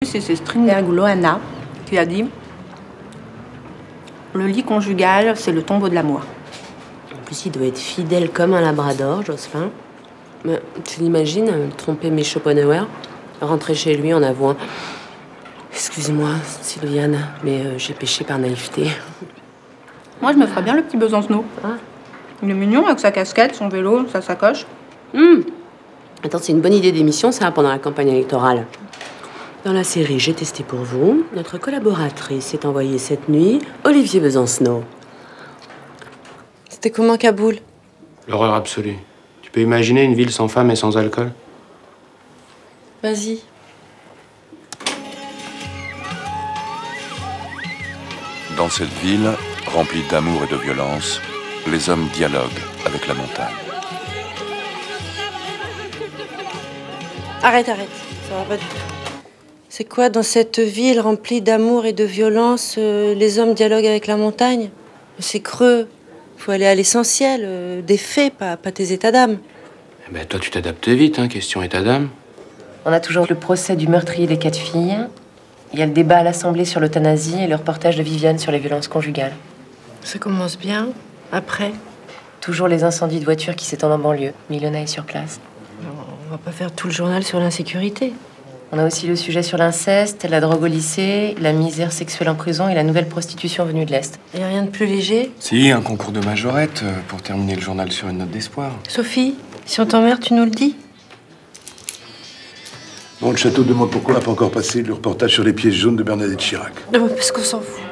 C'est Strindberg Loana qui a dit « Le lit conjugal, c'est le tombeau de l'amour ». En plus, il doit être fidèle comme un labrador, Jocelyn. Mais tu l'imagines, tromper mes Schopenhauer, rentrer chez lui en avouant « Excuse-moi, Sylviane, mais j'ai péché par naïveté. » Moi, je me ferais bien le petit Besancenot. Ah. Il est mignon avec sa casquette, son vélo, sa sacoche. Attends, c'est une bonne idée d'émission, ça, pendant la campagne électorale. Dans la série J'ai testé pour vous, notre collaboratrice s'est envoyée cette nuit Olivier Besancenot. C'était comment Kaboul? L'horreur absolue. Tu peux imaginer une ville sans femmes et sans alcool? Vas-y. Dans cette ville, remplie d'amour et de violence, les hommes dialoguent avec la montagne. Arrête, ça va pas du tout. C'est quoi, dans cette ville remplie d'amour et de violence, les hommes dialoguent avec la montagne? C'est creux. Faut aller à l'essentiel, des faits, pas tes états d'âme. Eh ben, toi, tu t'adaptes vite, hein, question état d'âme. On a toujours le procès du meurtrier des 4 filles. Il y a le débat à l'Assemblée sur l'euthanasie et le reportage de Viviane sur les violences conjugales. Ça commence bien. Après, Toujours les incendies de voitures qui s'étendent en banlieue. Milona est sur place. on va pas faire tout le journal sur l'insécurité. On a aussi le sujet sur l'inceste, la drogue au lycée, la misère sexuelle en prison et la nouvelle prostitution venue de l'Est. Y a rien de plus léger? Si, un concours de majorette pour terminer le journal sur une note d'espoir. Sophie, si on t'emmerde, tu nous le dis? Bon, le château demande pourquoi on n'a pas encore passé le reportage sur les pièces jaunes de Bernadette Chirac. Non, parce qu'on s'en fout.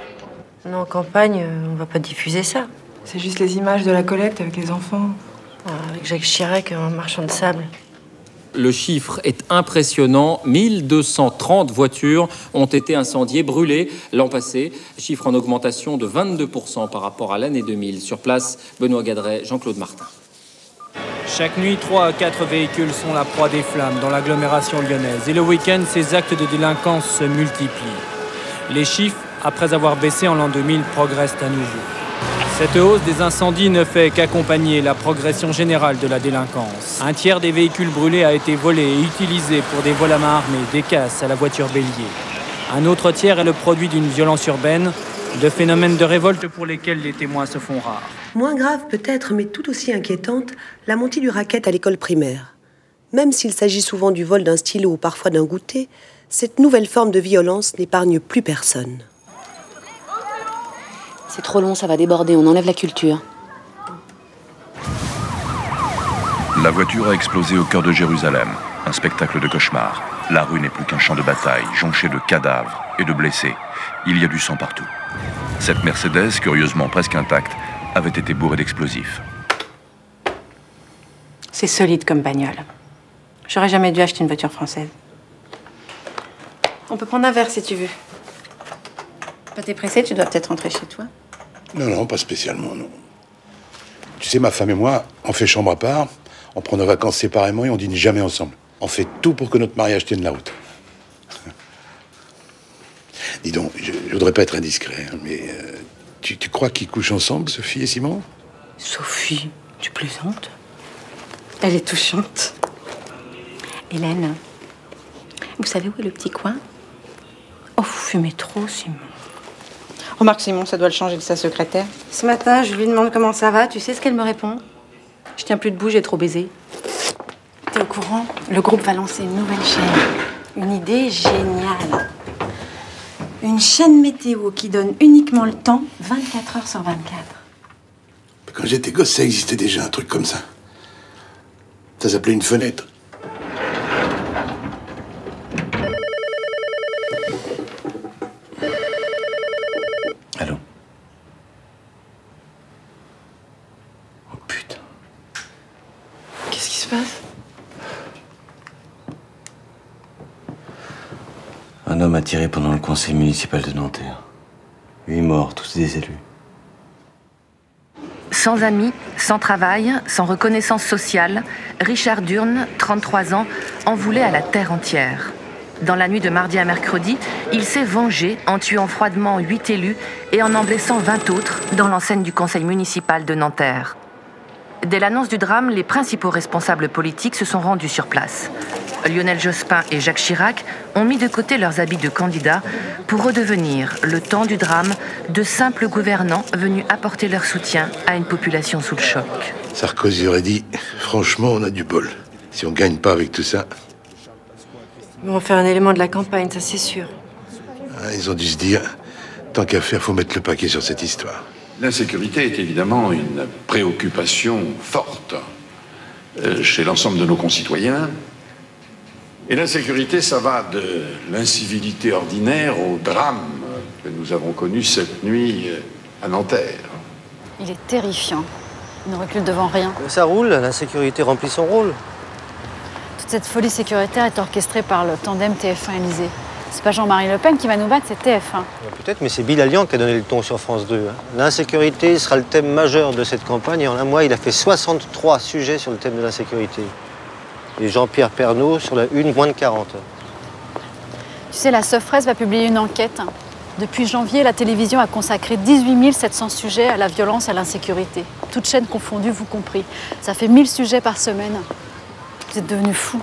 On est en campagne, on va pas diffuser ça. C'est juste les images de la collecte avec les enfants. Avec Jacques Chirac, un marchand de sable. Le chiffre est impressionnant. 1230 voitures ont été incendiées, brûlées l'an passé. Chiffre en augmentation de 22% par rapport à l'année 2000. Sur place, Benoît Gadret, Jean-Claude Martin. Chaque nuit, 3 à 4 véhicules sont la proie des flammes dans l'agglomération lyonnaise. Et le week-end, ces actes de délinquance se multiplient. Les chiffres, après avoir baissé en l'an 2000, progressent à nouveau. Cette hausse des incendies ne fait qu'accompagner la progression générale de la délinquance. Un tiers des véhicules brûlés a été volé et utilisé pour des vols à main armée, des casses à la voiture bélier. Un autre tiers est le produit d'une violence urbaine, de phénomènes de révolte pour lesquels les témoins se font rares. Moins grave peut-être, mais tout aussi inquiétante, la montée du racket à l'école primaire. Même s'il s'agit souvent du vol d'un stylo ou parfois d'un goûter, cette nouvelle forme de violence n'épargne plus personne. C'est trop long, ça va déborder, on enlève la culture. La voiture a explosé au cœur de Jérusalem. Un spectacle de cauchemar. La rue n'est plus qu'un champ de bataille, jonché de cadavres et de blessés. Il y a du sang partout. Cette Mercedes, curieusement presque intacte, avait été bourrée d'explosifs. C'est solide comme bagnole. J'aurais jamais dû acheter une voiture française. On peut prendre un verre si tu veux. Toi, t'es pressé, tu dois peut-être rentrer chez toi. Non, pas spécialement, non. Tu sais, ma femme et moi, on fait chambre à part, on prend nos vacances séparément et on dîne jamais ensemble. On fait tout pour que notre mariage tienne la route. Dis donc, je voudrais pas être indiscret, hein, mais tu crois qu'ils couchent ensemble, Sophie et Simon? Sophie, tu plaisantes? Elle est touchante. Hélène, vous savez où est le petit coin? Oh, vous fumez trop, Simon. Remarque, Simon, ça doit le changer de sa secrétaire. Ce matin, je lui demande comment ça va. Tu sais ce qu'elle me répond? Je tiens plus debout, j'ai trop baisé. T'es au courant? Le groupe va lancer une nouvelle chaîne. Une idée géniale. Une chaîne météo qui donne uniquement le temps 24 heures sur 24. Quand j'étais gosse, ça existait déjà, un truc comme ça. Ça s'appelait une fenêtre. Allô? Oh putain. Qu'est-ce qui se passe? Un homme a tiré pendant le conseil municipal de Nanterre. 8 morts, tous des élus. Sans amis, sans travail, sans reconnaissance sociale, Richard Durne, 33 ans, en voulait à la terre entière. Dans la nuit de mardi à mercredi, il s'est vengé en tuant froidement 8 élus et en blessant 20 autres dans l'enceinte du conseil municipal de Nanterre. Dès l'annonce du drame, les principaux responsables politiques se sont rendus sur place. Lionel Jospin et Jacques Chirac ont mis de côté leurs habits de candidats pour redevenir, le temps du drame, de simples gouvernants venus apporter leur soutien à une population sous le choc. Sarkozy aurait dit, franchement, on a du bol. Si on gagne pas avec tout ça... Ils vont faire un élément de la campagne, ça c'est sûr. Ils ont dû se dire, tant qu'à faire, faut mettre le paquet sur cette histoire. L'insécurité est évidemment une préoccupation forte chez l'ensemble de nos concitoyens. Et l'insécurité, ça va de l'incivilité ordinaire au drame que nous avons connu cette nuit à Nanterre. Il est terrifiant. Il ne recule devant rien. Ça roule, l'insécurité remplit son rôle. Toute cette folie sécuritaire est orchestrée par le tandem TF1-Élysée. C'est pas Jean-Marie Le Pen qui va nous battre, c'est TF1. Peut-être, mais c'est Bill Alliand qui a donné le ton sur France 2. L'insécurité sera le thème majeur de cette campagne et en un mois, il a fait 63 sujets sur le thème de l'insécurité. Et Jean-Pierre Pernaut sur la une, moins de 40. Tu sais, la Sofres va publier une enquête. Depuis janvier, la télévision a consacré 18 700 sujets à la violence et à l'insécurité. Toutes chaînes confondues, vous compris. Ça fait 1000 sujets par semaine. Vous êtes devenus fous.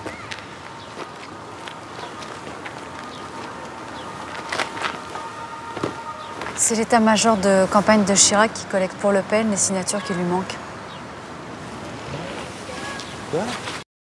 C'est l'état-major de campagne de Chirac qui collecte pour Le Pen les signatures qui lui manquent. Quoi ?